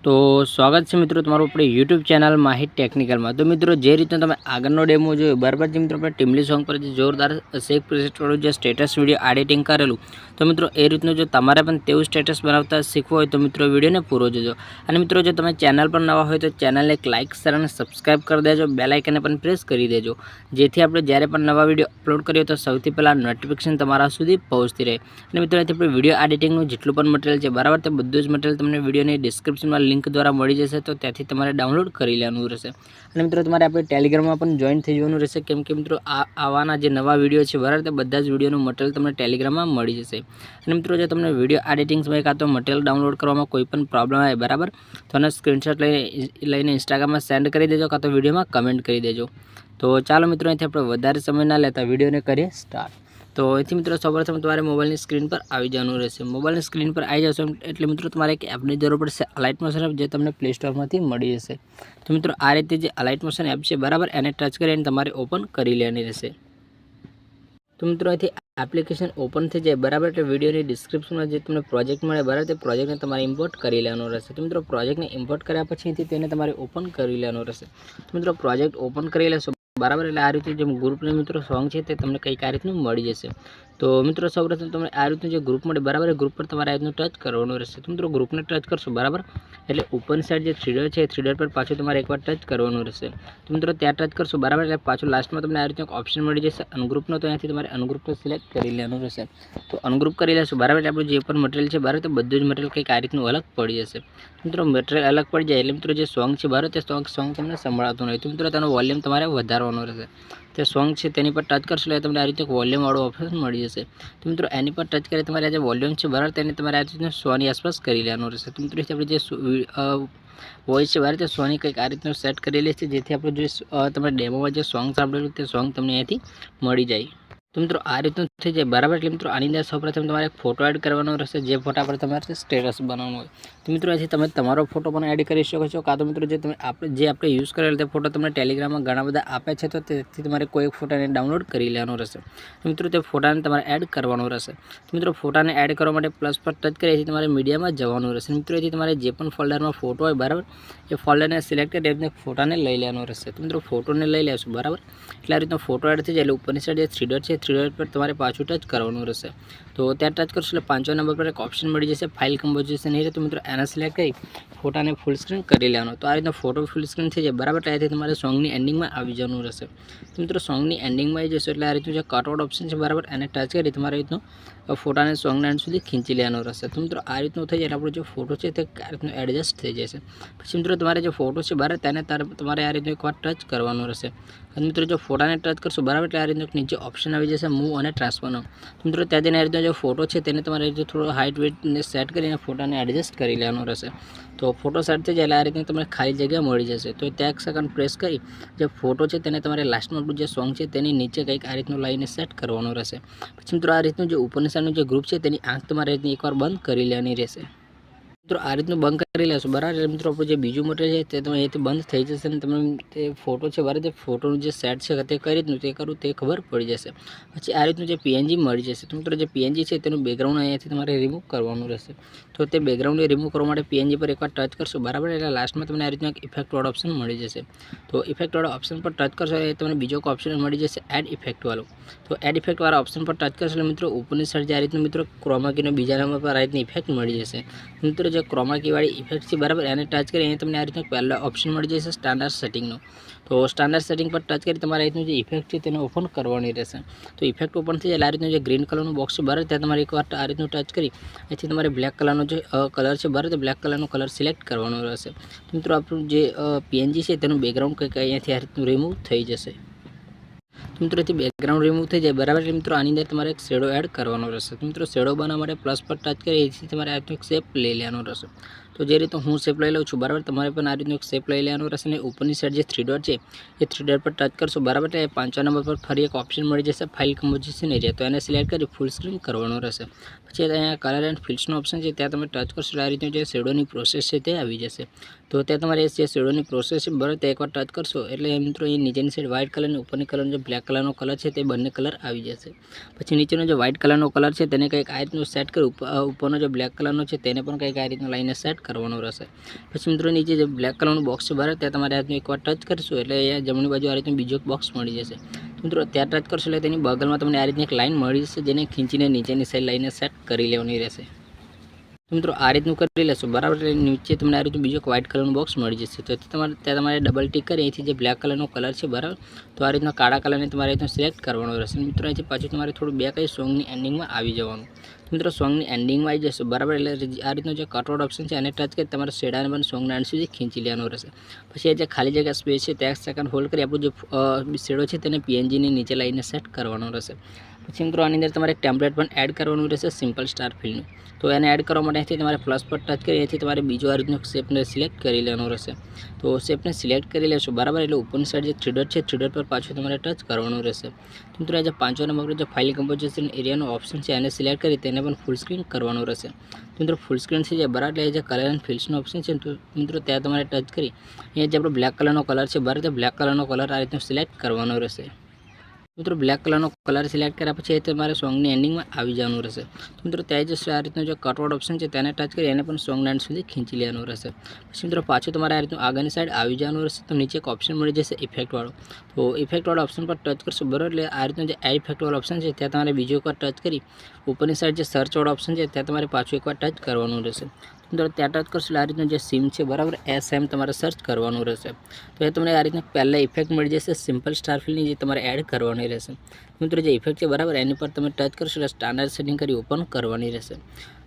तो स्वागत है मित्रों તમારું આપણે YouTube ચેનલ માહિત ટેકનિકલમાં। તો મિત્રો જે રીતે તમે આગળનો ડેમો જોયો બરાબર છે મિત્રો, આપણે ટીમલી સોંગ પર જે જોરદાર શેક પ્રેસેટ વાળું જે સ્ટેટસ વિડીયો એડિટિંગ કરેલું, તો મિત્રો એ રીતનું જો તમારે પણ તેવું સ્ટેટસ બનાવતા શીખવું હોય તો મિત્રો વિડીયોને પૂરો જોજો। અને મિત્રો જો તમે ચેનલ પર નવા હોય તો ચેનલને એક લાઇક શેર અને સબસ્ક્રાઇબ કરી દેજો, બેલ આઇકનને પણ પ્રેસ કરી દેજો, જેથી આપણે જ્યારે પણ નવા વિડીયો અપલોડ કરીએ તો સૌથી પહેલાં નોટિફિકેશન તમારા સુધી પહોંચતી રહે। અને મિત્રો અહીંથી આપણે વિડીયો એડિટિંગનું જેટલું પણ મટીરિયલ છે બરાબર, તે બધું જ મટીરિયલ તમને વિડીયોની ડિસ્ક્રિપ્શનમાં લિંક દ્વારા મળી જશે, તો ત્યાંથી તમારે ડાઉનલોડ કરી લેવાનું રહેશે। અને મિત્રો તમારે આપણે ટેલિગ્રામમાં પણ જોઈન થઈ જવાનું રહેશે, કેમ કે મિત્રો આવાના જે નવા વિડીયો છે બરાબર, તે બધા જ વિડીયોનું મટીરિયલ તમને ટેલિગ્રામમાં મળી જશે। અને મિત્રો જો તમને વિડીયો એડિટિંગ્સમાં કાં તો મટીરિયલ ડાઉનલોડ કરવામાં કોઈ પણ પ્રોબ્લેમ આવે બરાબર, તો એને સ્ક્રીનશોટ લઈને ઇન્સ્ટાગ્રામમાં સેન્ડ કરી દેજો, કાં તો વિડીયોમાં કમેન્ટ કરી દેજો। તો ચાલો મિત્રો અહીંથી આપણે વધારે સમય ના લેતા વિડીયોને કરીએ સ્ટાર્ટ। તો અહીંથી મિત્રો સૌપ્રથમ તમારે મોબાઈલની સ્ક્રીન પર આવી જવાનું રહેશે। મોબાઈલની સ્ક્રીન પર આવી જશો એટલે મિત્રો તમારે એક એપની જરૂર પડશે, અલાઇટ મોશન એપ, જે તમને પ્લે સ્ટોરમાંથી મળી જશે। તો મિત્રો આ રીતે જે અલાઇટ મોશન એપ છે બરાબર, એને ટચ કરીને તમારે ઓપન કરી લેવાની રહેશે। તો મિત્રો અહીંથી એપ્લિકેશન ઓપન થઈ જાય બરાબર, એટલે વિડીયોની ડિસ્ક્રિપ્શનમાં જે તમને પ્રોજેક્ટ મળે બરાબર, તે પ્રોજેક્ટને તમારે ઇમ્પોર્ટ કરી લેવાનો રહેશે। તો મિત્રો પ્રોજેક્ટને ઇમ્પોર્ટ કર્યા પછીથી તેને તમારે ઓપન કરી લેવાનો રહેશે। તો મિત્રો પ્રોજેક્ટ ઓપન કરી લેશો બરાબર, એટલે આ રીતે જે ગ્રુપના મિત્રો સોંગ છે તે તમને કંઈક આ રીતનું મળી જશે। તો મિત્રો સૌપ્રથમ તમને આ રીતનું જે ગ્રુપ મળે બરાબર, એ ગ્રુપ પર તમારે આ રીતનું ટચ કરવાનું રહેશે। તો મિત્રો ગ્રુપને ટચ કરશો બરાબર, એટલે ઉપરની સાઈડ જે થ્રી ડોટ છે એ થ્રી ડોટ પર પાછું તમારે એકવાર ટચ કરવાનું રહેશે। તો મિત્રો ત્યાં ટચ કરશો બરાબર, એટલે પાછું લાસ્ટમાં તમને આ રીતનું એક ઓપ્શન મળી જશે અનગ્રુપનો, તો અહીંયાથી તમારે અનગ્રુપને સિલેક્ટ કરી લેવાનું રહેશે। તો અનગ્રુપ કરી લેશો બરાબર, એટલે આપણું જે પણ મટીરિયલ છે બરાબર, તો બધું જ મટીરિયલ કંઈક આ રીતનું અલગ પડી જશે। મિત્રો મટીરિયલ અલગ પડી જાય એટલે મિત્રો જે સોંગ છે બરાબર, તે સોંગ તમને સંભળાતું નહીં, તો મિત્રો તેનો વોલ્યુમ તમારે વધારવાનો રહેશે। તે સોંગ છે તેની પર ટચ કરશો એટલે તમને આ રીતે વોલ્યુમવાળો ઓપ્શન મળી જશે। તો મિત્રો એની પર ટચ કરી તમારે જે વોલ્યુમ છે બરાબર, તેને તમારે આ રીતે સોની આસપાસ કરી લેવાનું રહેશે। તો મિત્રો આપણે જે વોઇસ છે બરાબર, તે સોની કંઈક આ રીતનું સેટ કરેલી છે, જેથી આપણે જે તમે ડેમોમાં જે સોંગ સાંભળેલું તે સોંગ તમને અહીંયાથી મળી જાય। તો મિત્રો આ રીતનું થઈ જાય બરાબર, એટલે મિત્રો આની અંદર સૌપ્રથમ તમારે એક ફોટો એડ કરવાનો રહેશે, જે ફોટા પર તમારે સ્ટેટસ બનાવવાનું હોય। તો મિત્રો અહીંથી તમે તમારો ફોટો પણ એડ કરી શકો છો, કાં તો મિત્રો જે આપણે યુઝ કરેલો તે ફોટો તમને ટેલિગ્રામમાં ઘણા બધા આપે છે, તો તેથી તમારે કોઈ એક ફોટાને ડાઉનલોડ કરી લેવાનો રહેશે। તો મિત્રો તે ફોટાને તમારે એડ કરવાનો રહેશે। તો મિત્રો ફોટાને એડ કરવા માટે પ્લસ પર ટચ કરી તમારે મીડિયામાં જવાનું રહેશે। મિત્રો એથી તમારે જે પણ ફોલ્ડરમાં ફોટો હોય બરાબર, એ ફોલ્ડરને સિલેક્ટ કરી એટલે ફોટાને લઈ લેવાનો રહેશે। તો મિત્રો ફોટોને લઈ લેશું બરાબર, એટલે આ રીતનો ફોટો એડ થઈ જાય એટલે ઉપરની સાઈડ જે થ્રી ડોટ છે, થ્રી ડોટ પર તમારે પાછું ટચ કરવાનું રહેશે। તો ત્યાં ટચ કરશો એટલે 5મા નંબર પર એક ઓપ્શન મળી જશે ફાઇલ કમ્પોઝિશન એ, તો મિત્રો એને સિલેક્ટ કરી ફોટાને ફૂલ સ્ક્રીન કરી લેવાનો। તો આ રીતનો ફોટો ફૂલ સ્ક્રીન થઈ જાય બરાબર, ત્યાંથી તમારે સોંગની એન્ડિંગમાં આવી જવાનું રહેશે। તો મિત્રો સોંગની એન્ડિંગમાં આવી જશો એટલે આ રીતનું જે કટઆઉટ ઓપ્શન છે બરાબર, એને ટચ કરી તમારે રીતનું ફોટાને સોંગના એન્ડ સુધી ખીંચી લેવાનો રહેશે। તો મિત્રો આ રીતનું થઈ જાય એટલે આપણો જે ફોટો છે તે આ રીતનું એડજસ્ટ થઈ જશે। પછી મિત્રો તમારે જે ફોટો છે બરાબર, તેને તમારે આ રીતનું એકવાર ટચ કરવાનું રહેશે। અને મિત્રો જો ફોટાને ટચ કરશો બરાબર, એટલે આ રીતનું નીચે ઓપ્શન આવી જશે મૂવ અને ટ્રાન્સફરનો। તો મિત્રો ત્યાં જઈને આ રીતનો જે ફોટો છે તેને તમારે રીતે થોડો હાઇટ વેટને સેટ કરીને ફોટાને એડજસ્ટ કરી લેવાનો રહેશે। તો ફોટો સેટ થઈ જાય એટલે આ રીતની તમને ખાલી જગ્યા મળી જશે। તો ત્યાં એક સેકન્ડ પ્રેસ કરી જે ફોટો છે તેને તમારે લાસ્ટમાં આપણું જે સોંગ છે તેની નીચે કંઈક આ રીતનું લાઈને સેટ કરવાનું રહેશે। પછી મિત્રો આ રીતનું જે ઉપરની સાઈડનું જે ગ્રુપ છે તેની આંખ તમારે એકવાર બંધ કરી લેવાની રહેશે। મિત્રો આ રીતનું બંધ કરી લેશો બરાબર, એટલે મિત્રો આપણું જે બીજું મટીરિયલ છે તે તમે અહીંથી બંધ થઈ જશે, અને તમને તે ફોટો છે બરાબર, તે ફોટોનું જે સેટ છે તે કઈ રીતનું તે કરવું તે ખબર પડી જશે। પછી આ રીતનું જે પીએનજી મળી જશે। તો મિત્રો જે પીએનજી છે તેનું બેકગ્રાઉન્ડ અહીંયાથી તમારે રિમૂવ કરવાનું રહેશે। તો તે બેકગ્રાઉન્ડને રિમૂવ કરવા માટે પીએનજી પર એકવાર ટચ કરશો બરાબર, એટલે લાસ્ટમાં તમને આ રીતનું એક ઇફેક્ટવાળો ઓપ્શન મળી જશે। તો ઇફેક્ટવાળા ઓપ્શન પર ટચ કરશો એટલે તમને બીજો એક ઓપ્શન મળી જશે એડ ઇફેક્ટવાળો। તો એડ ઇફેક્ટવાળા ઓપ્શન પર ટચ કરશો એટલે મિત્રો ઉપરની સાઈડ જે આ રીતનું મિત્રો ક્રોમાકીનો બીજા નંબર પર આ રીતની ઇફેક્ટ મળી જશે। મિત્રો જે ક્રોમાકીવાળી ઇફેક્ટ છે બરાબર, એને ટચ કરી અહીંયા તમને આ રીતનો પહેલો ઓપ્શન મળી જશે સ્ટાન્ડર્ડ સેટિંગનો। તો સ્ટાન્ડર્ડ સેટિંગ પર ટચ કરી તમારે આ રીતનું જે ઇફેક્ટ છે તેને ઓપન કરવાની રહેશે। તો ઇફેક્ટ ઓપન થઈ જાય આ રીતનું જે ગ્રીન કલરનું બોક્સ છે બરાબર, ત્યાં તમારે એકવાર આ રીતનું ટચ કરી અહીંથી તમારે બ્લેક કલરનો જે કલર છે બરાબર, તો બ્લેક કલરનો કલર સિલેક્ટ કરવાનો રહેશે। તો મિત્રો આપણું જે પીએનજી છે તેનું બેકગ્રાઉન્ડ કંઈક અહીંયાથી આ રીતનું રિમૂવ થઈ જશે। તો મિત્રો એથી બેકગ્રાઉન્ડ રિમૂવ થઈ જાય બરાબર, એટલે મિત્રો આની અંદર તમારે એક શેડો એડ કરવાનો રહેશે। તો મિત્રો શેડો બનાવવા માટે પ્લસ પર ટચ કરી એથી તમારે આ રીતનું એક શેપ લઈ લેવાનો રહેશે। તો જે રીતે હું શેપ લઈ લઉં છું બરાબર, તમારે પણ આ રીતનું એક શેપ લઈ લેવાનું રહેશે। અને ઉપરની સાઈડ જે થ્રી ડોટ છે એ થ્રી ડોટ પર ટચ કરશો બરાબર, એટલે 5મા નંબર પર ફરી એક ઓપ્શન મળી જશે ફાઇલ કમ્પોઝિશન એરિયા, તો એને સિલેક્ટ કરી ફૂલ સ્ક્રીન કરવાનું રહેશે। પછી અહીંયા કલર એન્ડ ફિલ્ડ્સનો ઓપ્શન છે, ત્યાં તમે ટચ કરશો એટલે આ રીતનું જે શેડોની પ્રોસેસ છે તે આવી જશે। તો ત્યાં તમારે જે શેડોની પ્રોસેસ છે બરાબર, તે એકવાર ટચ કરશો એટલે મિત્રો એ નીચેની સાઈડ વ્હાઇટ કલરની ઉપરની કલરનો જે બ્લેક કલરનો કલર છે તે બંને કલર આવી જશે। પછી નીચેનો જે વ્હાઇટ કલરનો કલર છે તેને કંઈક આ રીતનું સેટ કરી ઉપરનો જે બ્લેક કલરનો છે તેને પણ કંઈક આ રીતનું લાઈને સેટ કરવાનું રહેશે. પછી મિત્રો નીચે જે બ્લેક કલરનું બોક્સ છે બરાબર ત્યાં તમારે આ રીતનું એકવાર ટચ કરશું એટલે અહીંયા જમણી બાજુ આ રીતનું બીજો બોક્સ મળી જશે. મિત્રો ત્યાં ટચ કરશો એટલે તેની બગલમાં તમને આ રીતની એક લાઇન મળી જશે જેને ખીંચીને નીચેની સાઈડ લાઈને સેટ કરી લેવાની રહેશે. તો મિત્રો આ રીતનું કરી લેશો બરાબર એટલે નીચે તમને આ રીતનું બીજો વ્હાઇટ કલરનું બોક્સ મળી જશે. તો ત્યાં તમારે ડબલ ટિક કરી અહીંથી જે બ્લેક કલરનો કલર છે બરાબર તો આ રીતના કાળા કલરને તમારે રીતનું સિલેક્ટ કરવાનો રહેશે. મિત્રો અહીંથી પાછું તમારે થોડું બેક આવી સોંગની એન્ડિંગમાં આવી જવાનું. મિત્રો સોંગની એન્ડિંગમાં આવી જશે બરાબર એટલે આ રીતનું જે કટઆઉટ ઓપ્શન છે એને ટચ કરી તમારે શેડાને પણ સોંગના એન્ડ સુધી ખીંચી લેવાનું રહેશે. પછી જે ખાલી જગ્યા સ્પેસ છે ત્યાં સેકન્ડ હોલ્ડ કરી આપણું જે શેડો છે તેને પીએનજીની નીચે લાવીને સેટ કરવાનો રહેશે. પછી મિત્રો આની અંદર તમારે એક ટેમ્પલેટ પણ એડ કરવાનું રહેશે સિમ્પલ સ્ટાર ફિલનું. તો એને એડ કરવા માટે અહીંથી તમારે પ્લસ પર ટચ કરી અહીંથી તમારે બીજો આ રીતનો શેપને સિલેક્ટ કરી લેવાનો રહેશે. તો શેપને સિલેક્ટ કરી લેશો બરાબર એટલે ઉપરની સાઈડ જે થ્રી ડોટ છે થ્રી ડોટ પર પાછું તમારે ટચ કરવાનું રહેશે. મિત્રો આ જે 5 નંબર જે ફાઇલ કમ્પોઝિશન એરિયાનો ઓપ્શન છે એને સિલેક્ટ કરી તેને પણ ફૂલ સ્ક્રીન કરવાનું રહેશે. મિત્રો ફૂલ સ્ક્રીન છે જે બરાબર એટલે જે કલર એન્ડ ફિલ્સનો ઓપ્શન છે તો મિત્રો ત્યાં તમારે ટચ કરી અહીંયા જે આપણો બ્લેક કલરનો કલર છે બરાબર તે બ્લેક કલરનો કલર આ રીતનો સિલેક્ટ કરવાનો રહેશે. મિત્રો બ્લેક કલરનો કલર સિલેક્ટ કર્યા પછી તમારે સોંગની એન્ડિંગમાં આવી જવાનું રહેશે. તો મિત્રો ત્યાં જશે આ રીતનું જે કટઆઉટ ઓપ્શન છે તેને ટચ કરી એને પણ સોંગના એન્ડ સુધી ખીંચી લેવાનું રહેશે. પછી મિત્રો પાછું તમારે આ રીતનું આગળની સાઈડ આવી જવાનું રહેશે. તો નીચે એક ઓપ્શન મળી જશે ઇફેક્ટવાળો. તો ઇફેક્ટવાળા ઓપ્શન પર ટચ કરશો બરાબર એટલે આ રીતનું જે એડ ઇફેક્ટવાળો ઓપ્શન છે ત્યાં તમારે બીજો એકવાર ટચ કરી ઉપરની સાઈડ જે સર્ચવાળો ઓપ્શન છે ત્યાં તમારે પાછું એકવાર ટચ કરવાનું રહેશે. મિત્રો ત્યાં ટચ કરશો એટલે આ રીતનું જે સિમ છે બરાબર SM તમારે સર્ચ કરવાનું રહેશે. તો એ તમને આ રીતનું પહેલાં ઇફેક્ટ મળી જશે સિમ્પલ સ્ટાર ફિલની જે તમારે એડ કરવાની રહેશે. મિત્રો જે ઇફેક્ટ છે બરાબર એની પર તમે ટચ કરશો એટલે સ્ટાન્ડર્ડ સેટિંગ કરી ઓપન કરવાની રહેશે.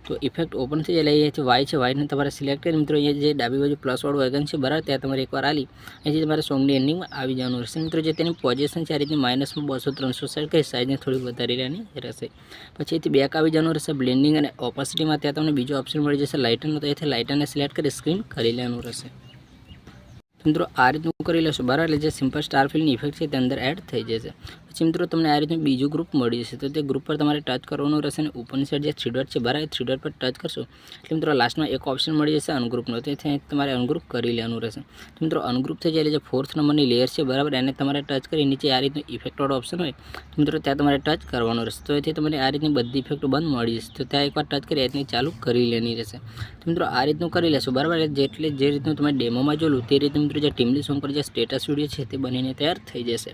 તો ઇફેક્ટ ઓપન થઈ જાય એટલે અહીંયાથી વાય છે વાયને તમારે સિલેક્ટ કરી મિત્રો અહીંયા જે ડાબી બાજુ પ્લસવાળું આઇકન છે બરાબર ત્યાં તમારે એકવાર આલી અહીંથી તમારે સોંગની એન્ડિંગમાં આવી જવાનું રહેશે. મિત્રો જે તેની પોઝિશન છે આ રીતની માઇનસમાં 200-300 સેટ કરી સાઇઝને થોડી વધારી લેવાની રહેશે. પછી અહીંથી બેક આવી જવાનું રહેશે બ્લેન્ડિંગ અને ઓપાસિટીમાં ત્યાં તમને બીજો ઓપ્શન મળી જશે લાઇટરનો. તો અહીંથી લાઇટરને સિલેક્ટ કરી સ્ક્રીન કરી લેવાનું રહેશે. મિત્રો આ રીતનું કરી લેશો બરાબર એટલે જે સિમ્પલ સ્ટાર ફિલની ઇફેક્ટ છે તે અંદર એડ થઈ જશે. પછી મિત્રો તમને આ રીતનું બીજું ગ્રુપ મળી જશે. તો તે ગ્રુપ પર તમારે ટચ કરવાનું રહેશે અને ઉપરની સાઈડ જે થ્રી ડોટ છે બરાબર થ્રી ડોટ પર ટચ કરશો એટલે મિત્રો લાસ્ટમાં એક ઓપ્શન મળી જશે અનગ્રુપનો. તેથી તમારે અનગ્રુપ કરી લેવાનું રહેશે. તો મિત્રો અનગ્રુપ થઈ જાય એટલે જે 4th નંબરની લેયર છે બરાબર એને તમારે ટચ કરી નીચે આ રીતનું ઇફેક્ટવાળો ઓપ્શન હોય તો મિત્રો ત્યાં તમારે ટચ કરવાનું રહેશે. તો એથી તમને આ રીતની બધી ઇફેક્ટો બંધ મળી જશે. તો ત્યાં એકવાર ટચ કરી રીતની ચાલુ કરી લેવાની રહેશે. તો મિત્રો આ રીતનું કરી લેશો બરાબર એટલે જે રીતનું તમે ડેમોમાં જોયું તે રીતે મિત્રો જે ટીમલી સોંગ પર જે સ્ટેટસ વિડીયો છે તે બનીને તૈયાર થઈ જશે.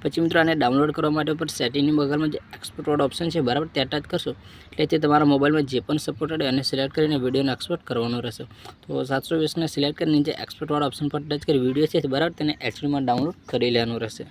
પછી મિત્રો આને ડાઉનલોડ કરવા માટે ઉપર સેટિંગની બગલમાં જે એક્સપોર્ટ ઓપ્શન છે બરાબર ત્યાં ટચ કરશો એટલે તે તમારા મોબાઈલમાં જે પણ સપોર્ટેડ એને સિલેક્ટ કરીને વિડીયોને એક્સપોર્ટ કરવાનો રહેશે. તો 720ને સિલેક્ટ કરીને જે એક્સપોર્ટવાળા ઓપ્શન પર ટચ કરી વિડીયો છે બરાબર તેને HDમાં ડાઉનલોડ કરી લેવાનું રહેશે.